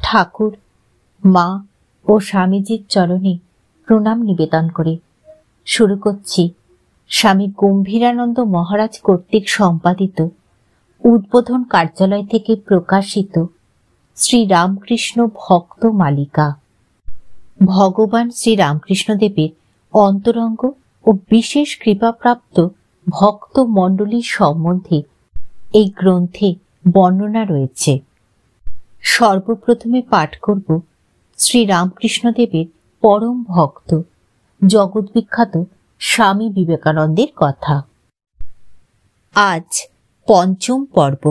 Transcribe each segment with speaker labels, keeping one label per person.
Speaker 1: ঠাকুর, মা ও স্বামীজির চরণে প্রণাম নিবেদন করে শুরু করছি স্বামী গম্ভীরানন্দ মহারাজ কর্তৃক সম্পাদিত উদ্বোধন কার্যালয় থেকে প্রকাশিত শ্রী রামকৃষ্ণ ভক্ত মালিকা। ভগবান শ্রী রামকৃষ্ণদেবের অন্তরঙ্গ ও বিশেষ কৃপাপ্রাপ্ত ভক্ত মণ্ডলীর সম্বন্ধে এই গ্রন্থে বর্ণনা রয়েছে। সর্বপ্রথমে পাঠ করব শ্রী রামকৃষ্ণদেবের পরম ভক্ত জগৎবিখ্যাত স্বামী বিবেকানন্দের কথা। আজ পঞ্চম পর্ব।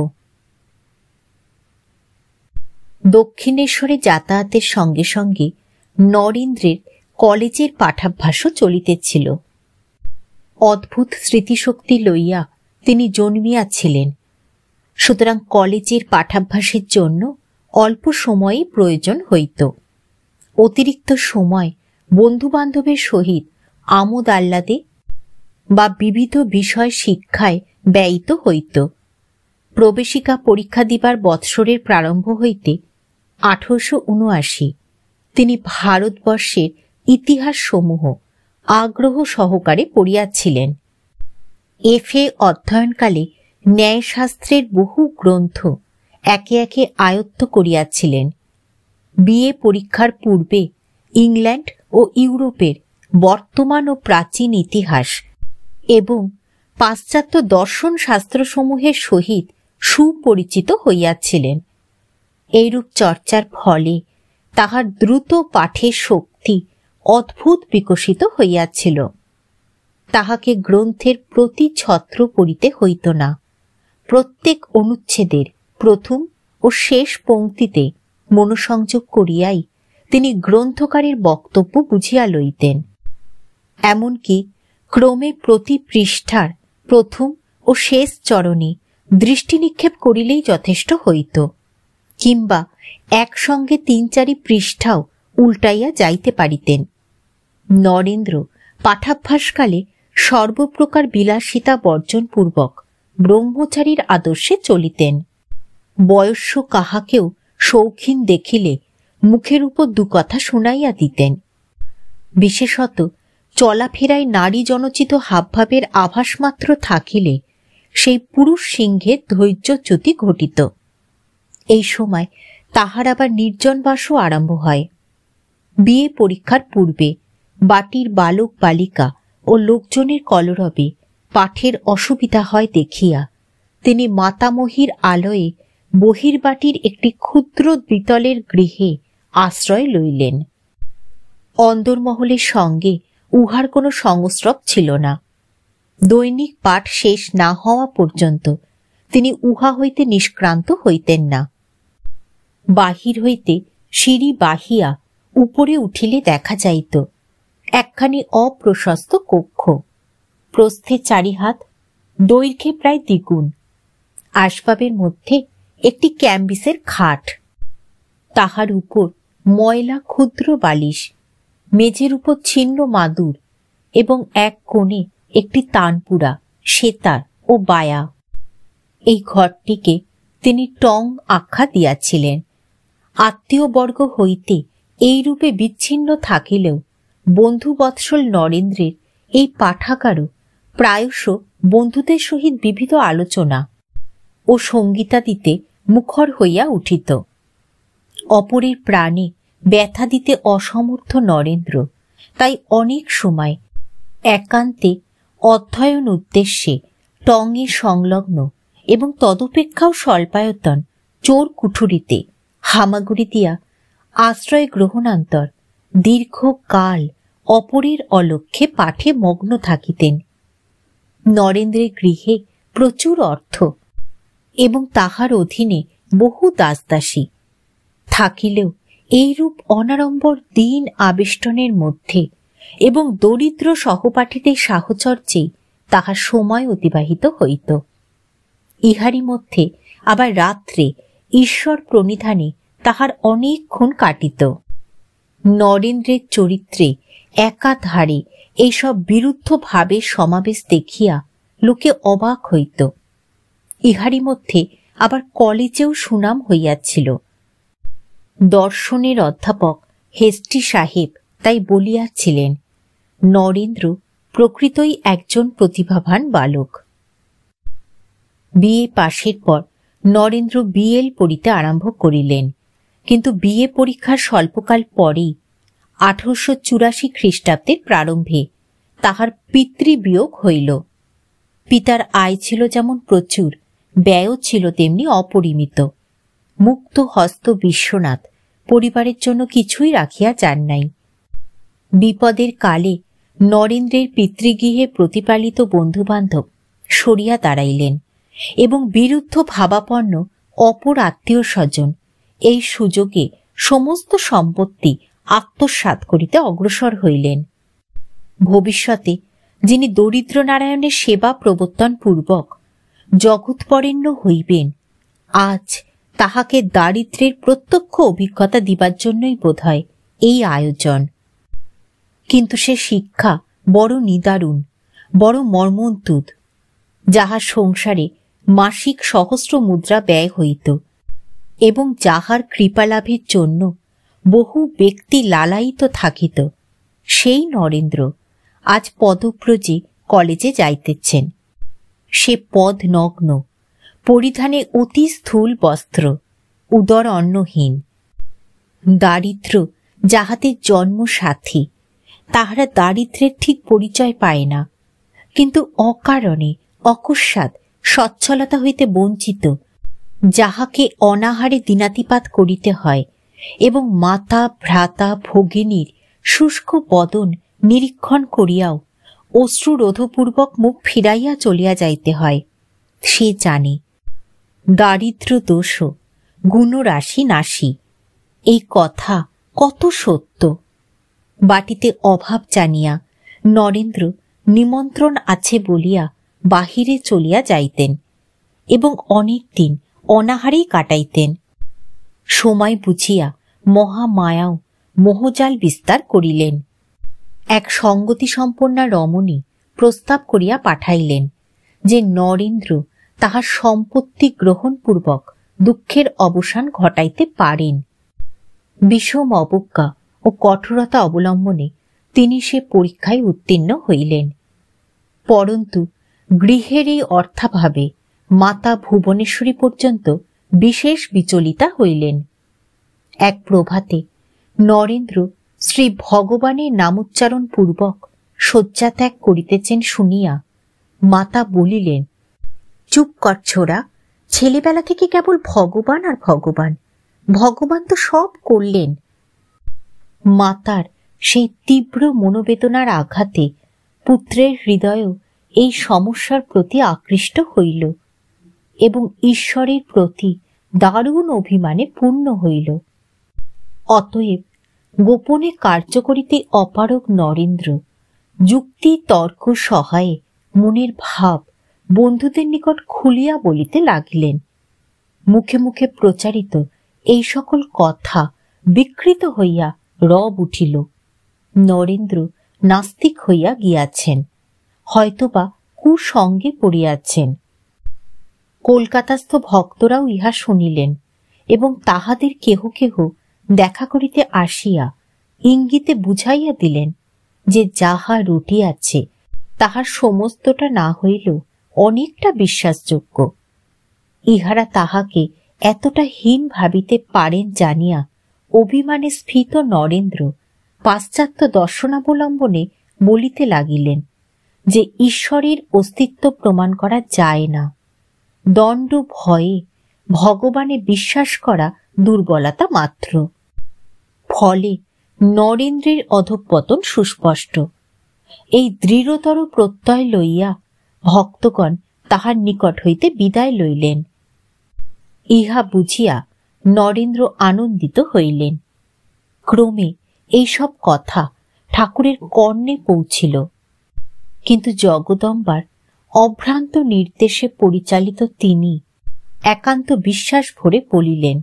Speaker 1: দক্ষিণেশ্বরে যাতায়াতের সঙ্গে সঙ্গে নরেন্দ্রের কলেজের পাঠাভ্যাসও চলিতেছিল। অদ্ভুত স্মৃতিশক্তি লইয়া তিনি জন্মিয়াছিলেন, সুতরাং কলেজের পাঠাভ্যাসের জন্য অল্প সময়ই প্রয়োজন হইত। অতিরিক্ত সময় বন্ধুবান্ধবের সহিত আমোদ আহ্লাদে বা বিবিধ বিষয় শিক্ষায় ব্যয়িত হইত। প্রবেশিকা পরীক্ষা দিবার বৎসরের প্রারম্ভ হইতে 1879 তিনি ভারতবর্ষের ইতিহাস সমূহ আগ্রহ সহকারে পড়িয়াছিলেন। এফএ অধ্যয়নকালে ন্যায়শাস্ত্রের বহু গ্রন্থ একে একে আয়ত্ত করিয়াছিলেন। বিএ পরীক্ষার পূর্বে ইংল্যান্ড ও ইউরোপের বর্তমান ও প্রাচীন ইতিহাস এবং পাশ্চাত্য দর্শন শাস্ত্রসমূহের সহিত সুপরিচিত হইয়াছিলেন। এইরূপ চর্চার ফলে তাহার দ্রুত পাঠের শক্তি অদ্ভুত বিকশিত হইয়াছিল। তাহাকে গ্রন্থের প্রতি ছত্র পড়িতে হইত না। প্রত্যেক অনুচ্ছেদের প্রথম ও শেষ পংক্তিতে মনোসংযোগ করিয়াই তিনি গ্রন্থকারের বক্তব্য বুঝিয়া লইতেন। এমনকি ক্রমে প্রতি পৃষ্ঠার প্রথম ও শেষ চরণে দৃষ্টি নিক্ষেপ করিলেই যথেষ্ট হইত, কিংবা একসঙ্গে 3-4 পৃষ্ঠাও উল্টাইয়া যাইতে পারিতেন। নরেন্দ্র পাঠাভ্যাসকালে সর্বপ্রকার বিলাসিতা বর্জনপূর্বক ব্রহ্মচারীর আদর্শে চলিতেন। বয়স্য কাহাকেও শৌখিন দেখিলে মুখের উপর 2 কথা শুনাইয়া দিতেন। বিশেষত চলাফেরায় নারী জনচিত হাবভাবের আভাস মাত্র থাকিলে সেই পুরুষ সিংহের ধৈর্যচ্যুতি ঘটিত। এই সময় তাহার আবার নির্জনবাসও আরম্ভ হয়। বিয়ে পরীক্ষার পূর্বে বাটির বালক বালিকা ও লোকজনের কলরবে পাঠের অসুবিধা হয় দেখিয়া তিনি মাতামহীর আলয়ে বহির্বাটির একটি ক্ষুদ্র দ্বিতলের গৃহে আশ্রয় লইলেন। অন্দরমহলের সঙ্গে উহার কোনো সংস্রব ছিল না। দৈনিক পাঠ শেষ না হওয়া পর্যন্ত তিনি উহা হইতে নিষ্ক্রান্ত হইতেন না। বাহির হইতে সিঁড়ি বাহিয়া উপরে উঠিলে দেখা যাইত একখানি অপ্রশস্ত কক্ষ, প্রস্থে 4 হাত, দৈর্ঘ্যে প্রায় দ্বিগুণ। আসবাবের মধ্যে একটি ক্যাম্বিসের খাট, তাহার উপর ময়লা ক্ষুদ্র বালিশ, মেঝের উপর ছিন্ন মাদুর এবং এক কোণে একটি তানপুরা, সেতার ও বায়া। এই ঘরটিকে তিনি টং আখ্যা দিয়াছিলেন। আত্মীয়বর্গ হইতে এইরূপে বিচ্ছিন্ন থাকিলেও বন্ধুবৎসল নরেন্দ্রের এই পাঠাগারও প্রায়শ বন্ধুদের সহিত বিবিধ আলোচনা ও সঙ্গীতাদিতে মুখর হইয়া উঠিত। অপরের প্রাণে ব্যথা দিতে অসমর্থ নরেন্দ্র তাই অনেক সময় একান্তে অধ্যয়ন উদ্দেশ্যে টঙের সংলগ্ন এবং তদপেক্ষাও স্বল্পায়তন চোর কুঠুরিতে হামাগুড়ি দিয়া আশ্রয় গ্রহণান্তর দীর্ঘকাল অপরের অলক্ষ্যে পাঠে মগ্ন থাকিতেন। নরেন্দ্রের গৃহে প্রচুর অর্থ এবং তাহার অধীনে বহু দাসদাসী থাকিলেও এইরূপ অনাড়ম্বর দিন আবেষ্টনের মধ্যে এবং দরিদ্র সহপাঠীদের সাহচর্যেই তাহার সময় অতিবাহিত হইত। ইহারই মধ্যে আবার রাত্রে ঈশ্বর প্রণিধানে তাহার অনেকক্ষণ কাটিত। নরেন্দ্রের চরিত্রে একাধারে এইসব বিরুদ্ধ ভাবের সমাবেশ দেখিয়া লোকে অবাক হইত। ইহারই মধ্যে আবার কলেজেও সুনাম হইয়াছিল। দর্শনের অধ্যাপক হেস্টি সাহেব তাই বলিয়াছিলেন, নরেন্দ্র প্রকৃতই একজন প্রতিভাবান বালক। বিএ পাশের পর নরেন্দ্র বিএল পড়িতে আরম্ভ করিলেন, কিন্তু বিএ পরীক্ষার স্বল্পকাল পরেই 1884 খ্রিস্টাব্দের প্রারম্ভে তাহার পিতৃবিয়োগ হইল। পিতার আয় ছিল যেমন প্রচুর, ব্যয়ও ছিল তেমনি অপরিমিত। মুক্ত হস্ত বিশ্বনাথ পরিবারের জন্য কিছুই রাখিয়া যান নাই। বিপদের কালে নরেন্দ্রের পিতৃগৃহে প্রতিপালিত বন্ধুবান্ধব সরিয়া দাঁড়াইলেন এবং বিরুদ্ধ ভাবাপন্ন অপর আত্মীয় স্বজন এই সুযোগে সমস্ত সম্পত্তি আত্মসাৎ করিতে অগ্রসর হইলেন। ভবিষ্যতে যিনি দরিদ্র নারায়ণের সেবা প্রবর্তন পূর্বক জগৎপরেণ্য হইবেন, আজ তাহাকে দারিদ্র্যের প্রত্যক্ষ অভিজ্ঞতা দিবার জন্যই বোধহয় এই আয়োজন। কিন্তু সে শিক্ষা বড় নিদারুণ, বড় মর্মন্তুদ। যাহার সংসারে মাসিক সহস্র মুদ্রা ব্যয় হইত এবং যাহার কৃপালাভের জন্য বহু ব্যক্তি লালায়িত থাকিত, সেই নরেন্দ্র আজ পদব্রজে কলেজে যাইতেছেন। সে পদ নগ্ন, পরিধানে অতি স্থূল বস্ত্র, উদর অন্নহীন। দারিদ্র যাহাদের জন্মসাথী, তাহারা দারিদ্র্যের ঠিক পরিচয় পায় না, কিন্তু অকারণে অকস্মাৎ সচ্ছলতা হইতে বঞ্চিত যাহাকে অনাহারে দিনাতিপাত করিতে হয় এবং মাতা ভ্রাতা ভগিনীর শুষ্ক বদন নিরীক্ষণ করিয়াও অশ্রুরোধপূর্বক মুখ ফিরাইয়া চলিয়া যাইতে হয়, সে জানে দারিদ্র দোষ গুণরাশি নাশী। এই কথা কত সত্য! বাটিতে অভাব জানিয়া নরেন্দ্র নিমন্ত্রণ আছে বলিয়া বাহিরে চলিয়া যাইতেন এবং অনেক দিন অনাহারেই কাটাইতেন। সময় বুঝিয়া মহামায়াও মোহজাল বিস্তার করিলেন। এক সঙ্গতিসম্পন্না রমণী প্রস্তাব করিয়া পাঠাইলেন যে নরেন্দ্র তাহার সম্পত্তি গ্রহণপূর্বক দুঃখের অবসান ঘটাইতে পারেন। বিষম অবজ্ঞা ও কঠোরতা অবলম্বনে তিনি সে পরীক্ষায় উত্তীর্ণ হইলেন। পরন্তু গৃহের এই অর্থাভাবে মাতা ভুবনেশ্বরী পর্যন্ত বিশেষ বিচলিতা হইলেন। এক প্রভাতে নরেন্দ্র শ্রী ভগবানের নামোচ্চারণ পূর্বক শয্যা ত্যাগ করিতেছেন শুনিয়া মাতা বলিলেন, চুপ কর ছোড়া, ছেলেবেলা থেকে কেবল ভগবান আর ভগবান, ভগবান তো সব করলেন। মাতার সেই তীব্র মনোবেদনার আঘাতে পুত্রের হৃদয়ও এই সমস্যার প্রতি আকৃষ্ট হইল এবং ঈশ্বরের প্রতি দারুণ অভিমানে পূর্ণ হইল। অতএব গোপনে কার্য করিতে অপারগ নরেন্দ্র যুক্তি তর্ক সহায়ে মনের ভাব বন্ধুদের নিকট খুলিয়া বলিতে লাগিলেন। মুখে মুখে প্রচারিত এই সকল কথা বিকৃত হইয়া রব উঠিল। নরেন্দ্র নাস্তিক হইয়া গিয়াছেন, হয়তোবা কুসঙ্গে পড়িয়াছেন। কলকাতাস্থ ভক্তরাও ইহা শুনিলেন এবং তাহাদের কেহ কেহ দেখা করিতে আসিয়া ইঙ্গিতে বুঝাইয়া দিলেন যে যাহা রটিয়াছে তাহার সমস্তটা না হইলেও অনেকটা বিশ্বাসযোগ্য। ইহারা তাহাকে এতটা হীন ভাবিতে পারেন জানিয়া অভিমানে স্ফীত নরেন্দ্র পাশ্চাত্য দর্শনাবলম্বনে বলিতে লাগিলেন যে ঈশ্বরের অস্তিত্ব প্রমাণ করা যায় না, দণ্ড ভয়ে ভগবানে বিশ্বাস করা দুর্বলতা মাত্র। ফলে নরেন্দ্রের অধঃপতন সুস্পষ্ট। এই দৃঢ়তর প্রত্যয় লইয়া ভক্তগণ তাহার নিকট হইতে বিদায় লইলেন। ইহা বুঝিয়া নরেন্দ্র আনন্দিত হইলেন। ক্রমে এইসব কথা ঠাকুরের কর্ণে পৌঁছিল, কিন্তু জগদম্বার অভ্রান্ত নির্দেশে পরিচালিত তিনি একান্ত বিশ্বাস ভরে বলিলেন,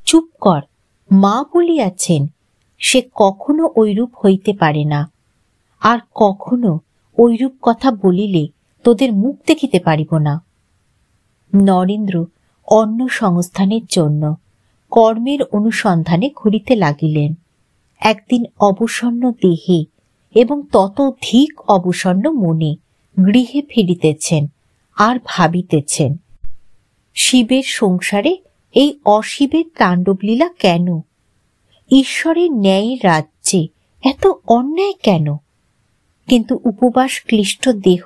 Speaker 1: চুপ কর, মা বলিয়াছেন, সে কখনো ঐরূপ হইতে পারে না, আর কখনো ঐরূপ কথা বলিলে তোদের মুখ দেখিতে পারিব না। নরেন্দ্র অন্ন সংস্থানের জন্য কর্মের অনুসন্ধানে ঘুরিতে লাগিলেন। একদিন অবসন্ন দেহে এবং ততোধিক অবসন্ন মনে গৃহে ফিরিতেছেন আর ভাবিতেছেন, শিবের সংসারে এই অশিবের তাণ্ডবলীলা কেন? ঈশ্বরের ন্যায় রাজ্যে এত অন্যায় কেন? কিন্তু উপবাস ক্লিষ্ট দেহ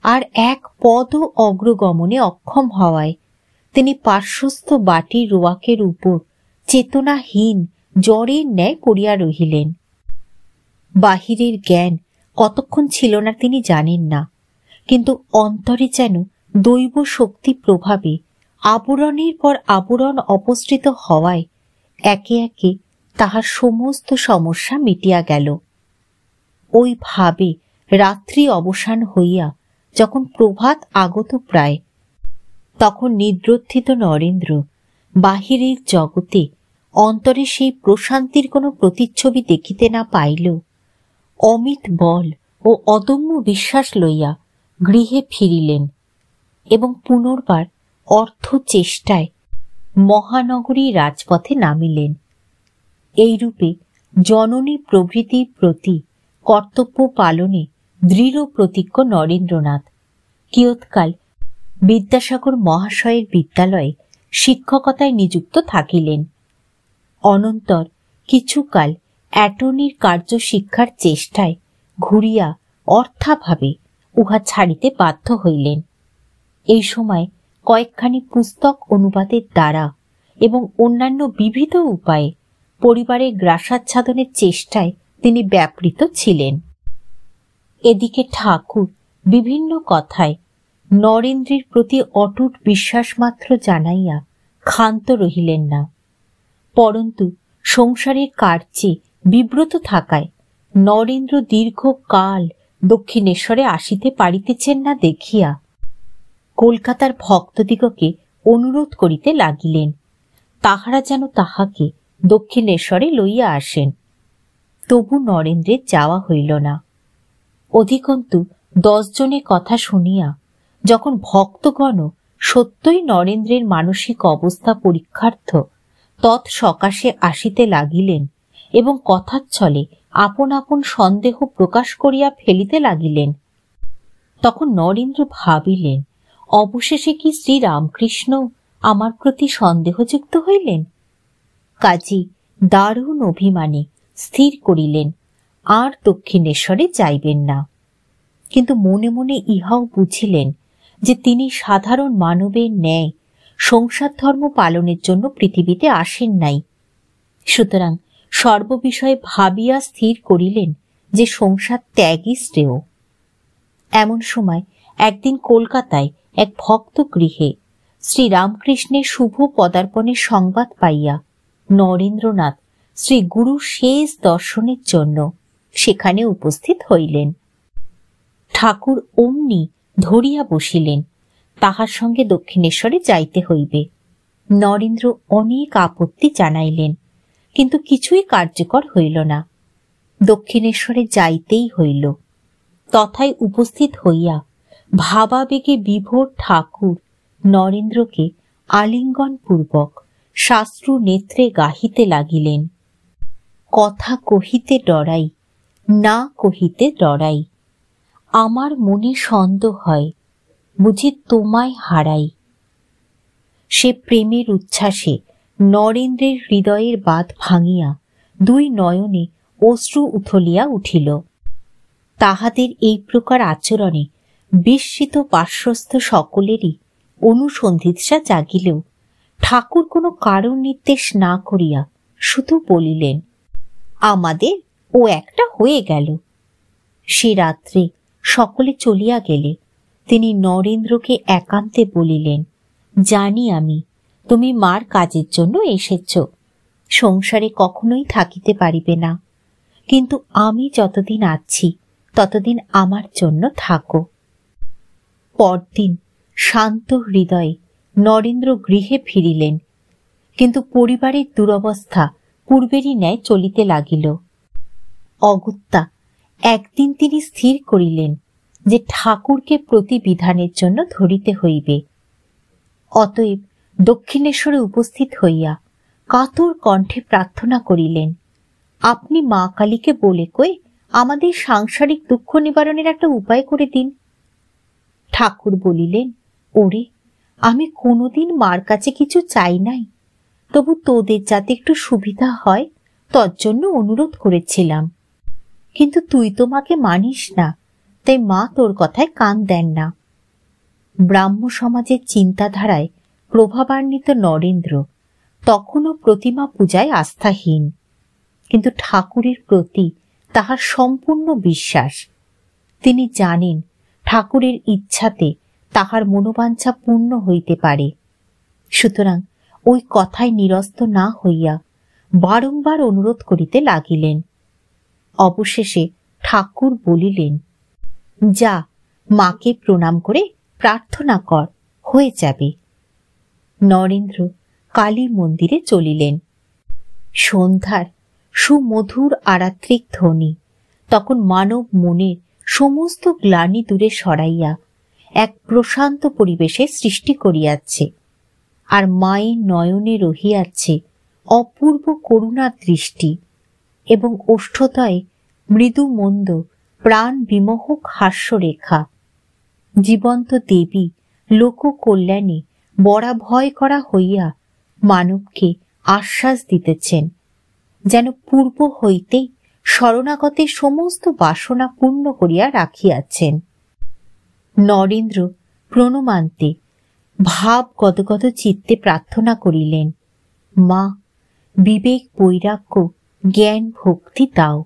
Speaker 1: আর এক পদ অগ্রগমনে অক্ষম হওয়ায় তিনি পার্শ্বস্থ বাটির রোয়াকের উপর চেতনাহীন জ্বরের ন্যায় পড়িয়া রহিলেন। বাহিরের জ্ঞান কতক্ষণ ছিল না তিনি জানেন না, কিন্তু অন্তরে যেন দৈব শক্তি প্রভাবে আবরণের পর আবরণ অপসৃত হওয়ায় একে একে তাহার সমস্ত সমস্যা মিটিয়া গেল। ওই ভাবে রাত্রি অবসান হইয়া যখন প্রভাত আগত প্রায়, তখন নিদ্রোত্থিত নরেন্দ্র বাহিরের জগতে অন্তরে সেই প্রশান্তির কোনো প্রতিচ্ছবি দেখিতে না পাইলেও অমিত বল ও অদম্য বিশ্বাস লইয়া গৃহে ফিরিলেন এবং পুনর্বার অর্থ চেষ্টায় মহানগরী রাজপথে নামিলেন। এইরূপে জননী প্রভৃতির প্রতি কর্তব্য পালনে দৃঢ় প্রতিজ্ঞ নরেন্দ্রনাথ কিয়ৎকাল বিদ্যাসাগর মহাশয়ের বিদ্যালয়ে শিক্ষকতায় নিযুক্ত থাকিলেন। অনন্তর কিছুকাল অ্যাটর্নির কার্য শিক্ষার চেষ্টায় ঘুরিয়া অর্থাভাবে উহা ছাড়িতে বাধ্য হইলেন। এই সময় কয়েকখানি পুস্তক অনুবাদের দ্বারা এবং অন্যান্য বিবিধ উপায়ে পরিবারের গ্রাসাচ্ছাদনের চেষ্টায় তিনি ব্যাপৃত ছিলেন। এদিকে ঠাকুর বিভিন্ন কথায় নরেন্দ্রের প্রতি অটুট বিশ্বাস মাত্র জানাইয়া ক্ষান্ত রহিলেন না, পরন্তু সংসারের কার্যে বিব্রত থাকায় নরেন্দ্র দীর্ঘকাল দক্ষিণেশ্বরে আসিতে পারিতেছেন না দেখিয়া কলকাতার ভক্তদিগকে অনুরোধ করিতে লাগিলেন তাহারা যেন তাহাকে দক্ষিণেশ্বরে লইয়া আসেন। তবু নরেন্দ্রের যাওয়া হইল না। অধিকন্তু 10 জনের কথা শুনিয়া যখন ভক্তগণ সত্যই নরেন্দ্রের মানসিক অবস্থা পরীক্ষার্থ তৎসকাশে আসিতে লাগিলেন এবং কথাচ্ছলে আপন আপন সন্দেহ প্রকাশ করিয়া ফেলিতে লাগিলেন, তখন নরেন্দ্র ভাবিলেন, অবশেষে কি শ্রীরামকৃষ্ণ আমার প্রতি সন্দেহযুক্ত হইলেন? কাজী দারুণ অভিমানে স্থির করিলেন আর দক্ষিণেশ্বরে যাইবেন না। কিন্তু মনে মনে ইহাও বুঝিলেন যে তিনি সাধারণ মানবের ন্যায় সংসার ধর্ম পালনের জন্য পৃথিবীতে আসেন নাই। সুতরাং সর্ববিষয়ে ভাবিয়া স্থির করিলেন যে সংসার ত্যাগই শ্রেয়। এমন সময় একদিন কলকাতায় এক ভক্ত গৃহে শ্রীরামকৃষ্ণের শুভ পদার্পণের সংবাদ পাইয়া নরেন্দ্রনাথ শ্রী গুরুর শেষ দর্শনের জন্য সেখানে উপস্থিত হইলেন। ঠাকুর অমনি ধরিয়া বসিলেন তাহার সঙ্গে দক্ষিণেশ্বরে যাইতে হইবে। নরেন্দ্র অনেক আপত্তি জানাইলেন, কিন্তু কিছুই কার্যকর হইল না। দক্ষিণেশ্বরে যাইতেই হইল। তথায় উপস্থিত হইয়া ভাবাবেগে বিভোর ঠাকুর নরেন্দ্রকে আলিঙ্গন পূর্বক শাস্ত্রু নেত্রে গাহিতে লাগিলেন, কথা কহিতে ডরাই, না কহিতে ডরাই, আমার মনে সন্দেহ হয়, বুঝি তোমায় হারাই। সে প্রেমের উচ্ছ্বাসে নরেন্দ্রের হৃদয়ের বাঁধ ভাঙিয়া 2 নয়নে অশ্রু উথলিয়া উঠিল। তাহাদের এই প্রকার আচরণে বিস্মিত পার্শ্বস্থ সকলেরই অনুসন্ধিৎসা জাগিলেও ঠাকুর কোনো কারণ নির্দেশ না করিয়া শুধু বলিলেন, আমাদের ও একটা হয়ে গেল। সে রাত্রে সকলে চলিয়া গেলে তিনি নরেন্দ্রকে একান্তে বলিলেন, জানি আমি তুমি মার কাজের জন্য এসেছ, সংসারে কখনোই থাকিতে পারিবে না, কিন্তু আমি যতদিন আছি ততদিন আমার জন্য থাকো। পরদিন শান্ত হৃদয়ে নরেন্দ্র গৃহে ফিরিলেন, কিন্তু পরিবারের দুরবস্থা পূর্বেরই ন্যায় চলিতে লাগিল। অগত্যা একদিন তিনি স্থির করিলেন যে ঠাকুরকে প্রতিবিধানের জন্য ধরিতে হইবে। অতএব দক্ষিণেশ্বরে উপস্থিত হইয়া কাতর কণ্ঠে প্রার্থনা করিলেন, আপনি মা কালীকে বলে কয়ে আমাদের সাংসারিক দুঃখ নিবারণের একটা উপায় করে দিন। ঠাকুর বলিলেন, ওরে, আমি কোনোদিন মার কাছে কিছু চাই নাই, তবু তোদের যাতে একটু সুবিধা হয় তোর জন্য অনুরোধ করেছিলাম। কিন্তু তুই তো মাকে মানিস না, তাই মা তোর কথায় কান দেন না। ব্রাহ্ম সমাজের চিন্তাধারায় প্রভাবান্বিত নরেন্দ্র তখনও প্রতিমা পূজায় আস্থাহীন, কিন্তু ঠাকুরের প্রতি তাহার সম্পূর্ণ বিশ্বাস। তিনি জানেন ঠাকুরের ইচ্ছাতে তাহার মনোবাঞ্ছা পূর্ণ হইতে পারে। সুতরাং ওই কথায় নিরস্ত না হইয়া বারংবার অনুরোধ করিতে লাগিলেন। অবশেষে ঠাকুর বলিলেন, যা, মাকে প্রণাম করে প্রার্থনা কর, হয়ে যাবে। নরেন্দ্র কালী মন্দিরে চলিলেন। সন্ধ্যার সুমধুর আরাত্রিক ধ্বনি তখন মানব মনের সমস্ত গ্লানি দূরে সরাইয়া এক প্রশান্ত পরিবেশের সৃষ্টি করিয়াছে, আর মায়ের নয়নে রহিয়াছে অপূর্ব করুণার দৃষ্টি এবং ওষ্ঠদয়ে মৃদু মন্দ প্রাণ বিমোহক হাস্যরেখা। জীবন্ত দেবী লোক কল্যাণে বড়া ভয় করা হইয়া মানবকে আশ্বাস দিতেছেন, যেন পূর্ব হইতেই শরণাগতের সমস্ত বাসনা পূর্ণ করিয়া রাখিয়াছেন। নরেন্দ্র প্রণমান্তে ভাব গদগদ চিত্তে প্রার্থনা করিলেন, মা, বিবেক, বৈরাগ্য, জ্ঞান, ভক্তি দাও।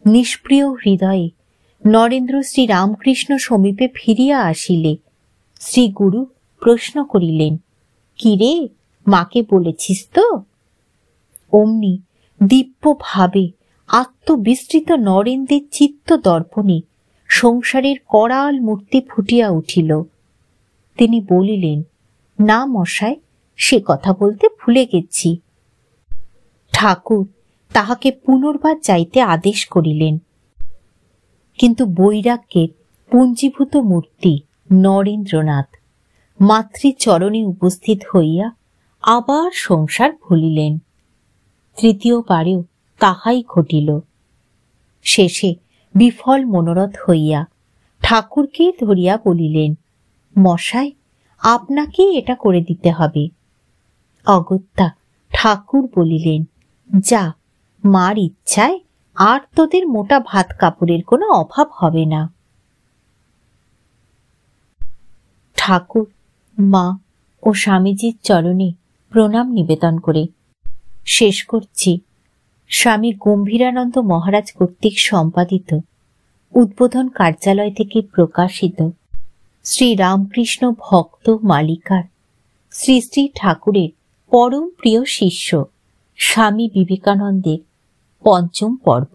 Speaker 1: নিষ্প্রিয় হৃদয়ে নরেন্দ্র শ্রী রামকৃষ্ণ সমীপে ফিরিয়া আসিলে শ্রীগুরু প্রশ্ন করিলেন, কিরে, মাকে বলেছিস তো? অমনি দিব্য ভাবে আত্মবিস্তৃত নরেন্দ্রের চিত্ত দর্পণে সংসারের করাল মূর্তি ফুটিয়া উঠিল। তিনি বলিলেন, না মশাই, সে কথা বলতে ভুলে গেছি। ঠাকুর তাহাকে পুনর্বার যাইতে আদেশ করিলেন, কিন্তু বৈরাগ্যের পুঞ্জীভূত মূর্তি নরেন্দ্রনাথ মাতৃচরণে উপস্থিত হইয়া আবার সংসার ভুলিলেন। তৃতীয়বারেও তাহাই ঘটিল। শেষে বিফল মনোরথ হইয়া ঠাকুরকে ধরিয়া বলিলেন, মশাই, আপনাকেই এটা করে দিতে হবে। অগত্যা ঠাকুর বলিলেন, যা, মার ইচ্ছায় আর তোদের মোটা ভাত কাপড়ের কোনো অভাব হবে না। ঠাকুর মা ও স্বামীজির চরণে প্রণাম নিবেদন করে শেষ করছি স্বামী গম্ভীরানন্দ মহারাজ কর্তৃক সম্পাদিত উদ্বোধন কার্যালয় থেকে প্রকাশিত শ্রী রামকৃষ্ণ ভক্ত মালিকার শ্রী শ্রী ঠাকুরের পরম প্রিয় শিষ্য স্বামী বিবেকানন্দের পঞ্চম পর্ব।